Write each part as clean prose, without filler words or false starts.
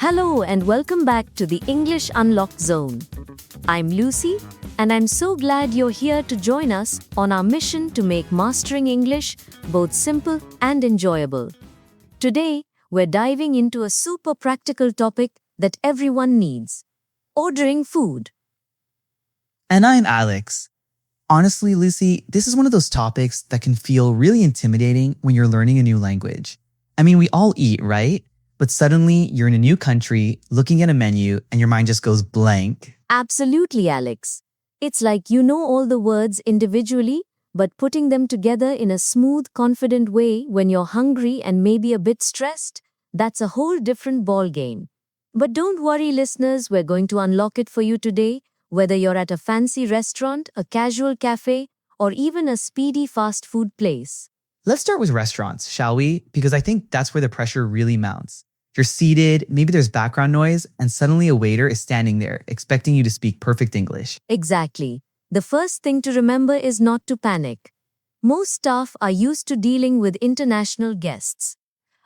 Hello and welcome back to the English Unlocked Zone. I'm Lucy and I'm so glad you're here to join us on our mission to make mastering English both simple and enjoyable. Today, we're diving into a super practical topic that everyone needs: ordering food. And I'm Alex. Honestly, Lucy, this is one of those topics that can feel really intimidating when you're learning a new language. I mean, we all eat, right? But suddenly you're in a new country, looking at a menu, and your mind just goes blank. Absolutely, Alex. It's like you know all the words individually, but putting them together in a smooth, confident way when you're hungry and maybe a bit stressed, that's a whole different ballgame. But don't worry, listeners, we're going to unlock it for you today, whether you're at a fancy restaurant, a casual cafe, or even a speedy fast food place. Let's start with restaurants, shall we? Because I think that's where the pressure really mounts. You're seated, maybe there's background noise, and suddenly a waiter is standing there, expecting you to speak perfect English. Exactly. The first thing to remember is not to panic. Most staff are used to dealing with international guests.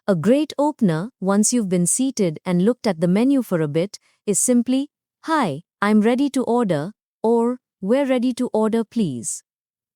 A great opener, once you've been seated and looked at the menu for a bit, is simply, "Hi, I'm ready to order," or "We're ready to order, please."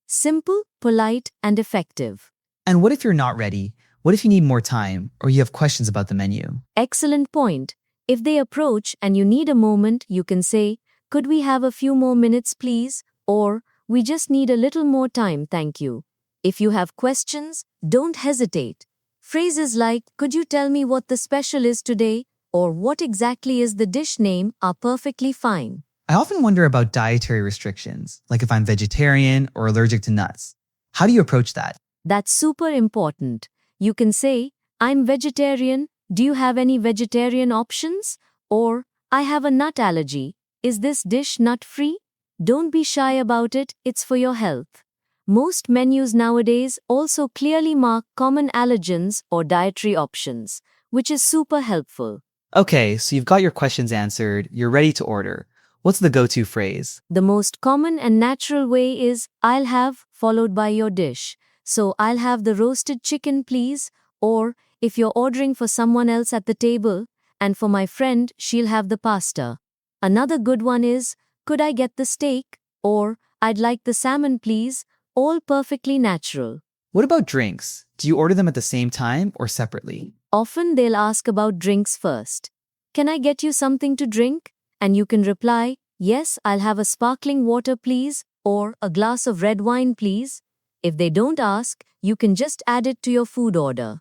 Simple, polite, and effective. And what if you're not ready? What if you need more time or you have questions about the menu? Excellent point. If they approach and you need a moment, you can say, "Could we have a few more minutes, please?" Or, "We just need a little more time, thank you." If you have questions, don't hesitate. Phrases like, "Could you tell me what the special is today?" or "What exactly is the dish name?" are perfectly fine. I often wonder about dietary restrictions, like if I'm vegetarian or allergic to nuts. How do you approach that? That's super important. You can say, "I'm vegetarian. Do you have any vegetarian options?" Or, "I have a nut allergy. Is this dish nut-free?" Don't be shy about it, it's for your health. Most menus nowadays also clearly mark common allergens or dietary options, which is super helpful. Okay, so you've got your questions answered, you're ready to order. What's the go-to phrase? The most common and natural way is, "I'll have," followed by your dish. So, "I'll have the roasted chicken, please," or if you're ordering for someone else at the table, "And for my friend, she'll have the pasta." Another good one is, "Could I get the steak?" or "I'd like the salmon, please," all perfectly natural. What about drinks? Do you order them at the same time or separately? Often they'll ask about drinks first. "Can I get you something to drink?" And you can reply, "Yes, I'll have a sparkling water, please," or "A glass of red wine, please." If they don't ask, you can just add it to your food order.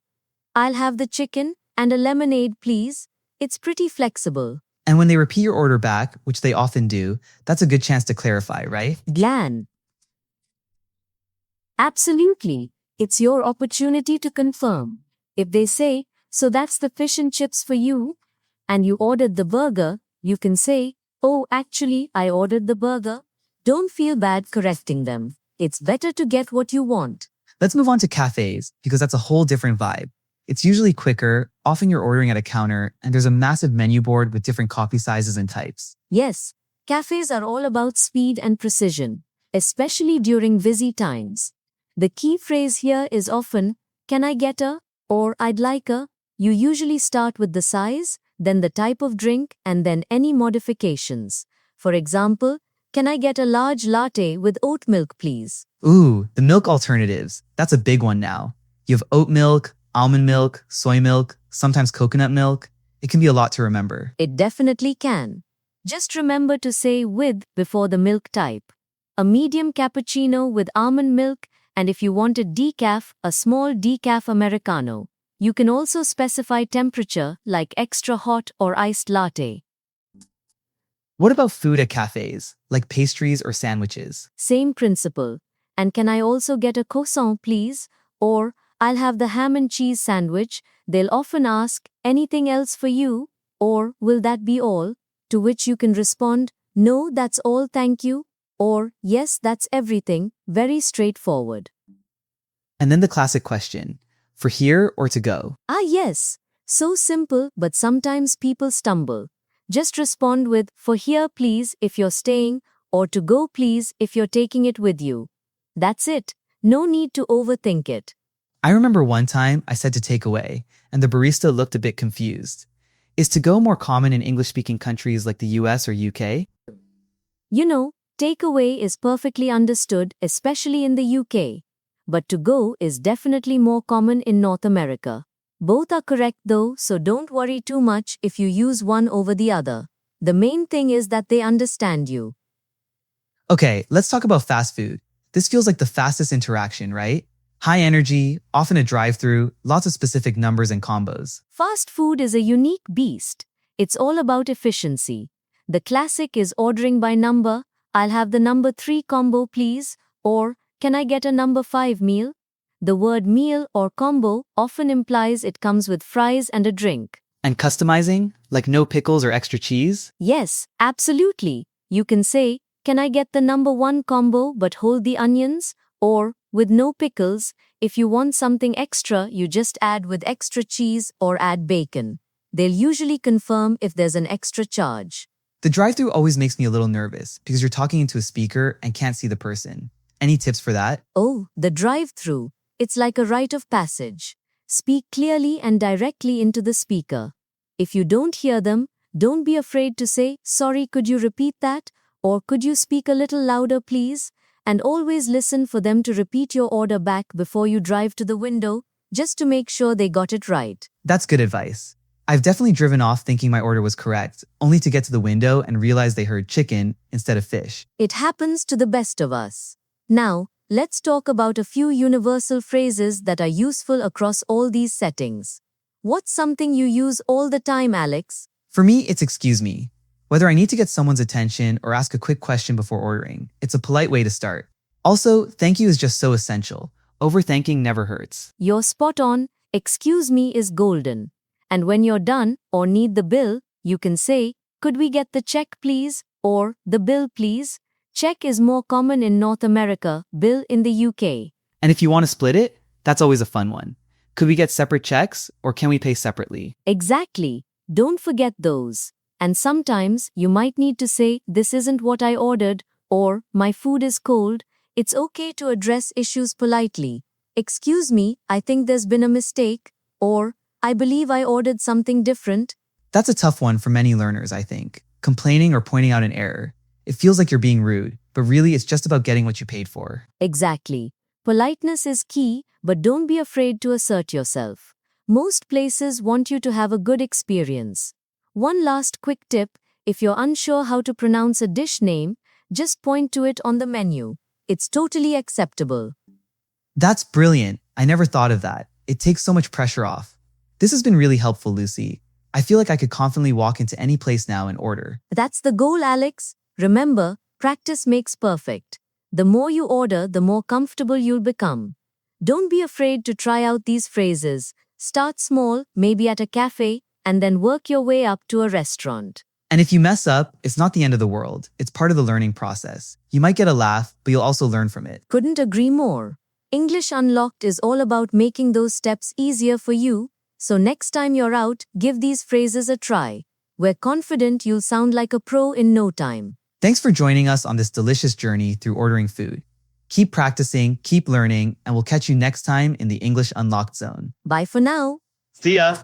"I'll have the chicken and a lemonade, please." It's pretty flexible. And when they repeat your order back, which they often do, that's a good chance to clarify, right? Glan. Absolutely. It's your opportunity to confirm. If they say, "So that's the fish and chips for you," and you ordered the burger, you can say, "Oh, actually, I ordered the burger." Don't feel bad correcting them. It's better to get what you want. Let's move on to cafes, because that's a whole different vibe. It's usually quicker, often you're ordering at a counter, and there's a massive menu board with different coffee sizes and types. Yes, cafes are all about speed and precision, especially during busy times. The key phrase here is often, "Can I get a?" or "I'd like a." You usually start with the size, then the type of drink, and then any modifications. For example, "Can I get a large latte with oat milk, please?" Ooh, the milk alternatives. That's a big one now. You have oat milk, almond milk, soy milk, sometimes coconut milk. It can be a lot to remember. It definitely can. Just remember to say "with" before the milk type. A medium cappuccino with almond milk, and if you wanted decaf, a small decaf Americano. You can also specify temperature, like extra hot or iced latte. What about food at cafes, like pastries or sandwiches? Same principle. "And can I also get a croissant, please?" Or "I'll have the ham and cheese sandwich." They'll often ask, "Anything else for you?" or "Will that be all?" To which you can respond, "No, that's all, thank you." Or "Yes, that's everything." Very straightforward. And then the classic question, for here or to go? Ah, yes. So simple, but sometimes people stumble. Just respond with "For here, please," if you're staying, or "To go, please," if you're taking it with you. That's it. No need to overthink it. I remember one time I said to take away, and the barista looked a bit confused. Is to go more common in English-speaking countries like the US or UK? You know, takeaway is perfectly understood, especially in the UK. But to go is definitely more common in North America. Both are correct though, so don't worry too much if you use one over the other. The main thing is that they understand you. Okay, let's talk about fast food. This feels like the fastest interaction, right? High energy, often a drive-thru, lots of specific numbers and combos. Fast food is a unique beast. It's all about efficiency. The classic is ordering by number. I'll have the number 3 combo please, or can I get a number 5 meal? The word meal or combo often implies it comes with fries and a drink. And customizing, like no pickles or extra cheese? Yes, absolutely. You can say, can I get the number 1 combo but hold the onions? Or, with no pickles, if you want something extra, you just add with extra cheese or add bacon. They'll usually confirm if there's an extra charge. The drive-thru always makes me a little nervous because you're talking into a speaker and can't see the person. Any tips for that? Oh, the drive-thru. It's like a rite of passage. Speak clearly and directly into the speaker. If you don't hear them, don't be afraid to say, sorry, could you repeat that? Or could you speak a little louder, please? And always listen for them to repeat your order back before you drive to the window, just to make sure they got it right. That's good advice. I've definitely driven off thinking my order was correct, only to get to the window and realize they heard chicken instead of fish. It happens to the best of us. Now, let's talk about a few universal phrases that are useful across all these settings. What's something you use all the time, Alex? For me, it's excuse me. Whether I need to get someone's attention or ask a quick question before ordering, it's a polite way to start. Also, thank you is just so essential. Overthanking never hurts. You're spot on. Excuse me is golden. And when you're done or need the bill, you can say, could we get the check please? Or the bill please? Check is more common in North America, bill in the UK. And if you want to split it, that's always a fun one. Could we get separate checks or can we pay separately? Exactly. Don't forget those. And sometimes you might need to say, this isn't what I ordered, or my food is cold. It's okay to address issues politely. Excuse me, I think there's been a mistake, or I believe I ordered something different. That's a tough one for many learners, I think. Complaining or pointing out an error. It feels like you're being rude, but really it's just about getting what you paid for. Exactly. Politeness is key, but don't be afraid to assert yourself. Most places want you to have a good experience. One last quick tip, if you're unsure how to pronounce a dish name, just point to it on the menu. It's totally acceptable. That's brilliant. I never thought of that. It takes so much pressure off. This has been really helpful, Lucy. I feel like I could confidently walk into any place now and order. That's the goal, Alex. Remember, practice makes perfect. The more you order, the more comfortable you'll become. Don't be afraid to try out these phrases. Start small, maybe at a café, and then work your way up to a restaurant. And if you mess up, it's not the end of the world. It's part of the learning process. You might get a laugh, but you'll also learn from it. Couldn't agree more. English Unlocked is all about making those steps easier for you, so next time you're out, give these phrases a try. We're confident you'll sound like a pro in no time. Thanks for joining us on this delicious journey through ordering food. Keep practicing, keep learning, and we'll catch you next time in the English Unlocked Zone. Bye for now. See ya!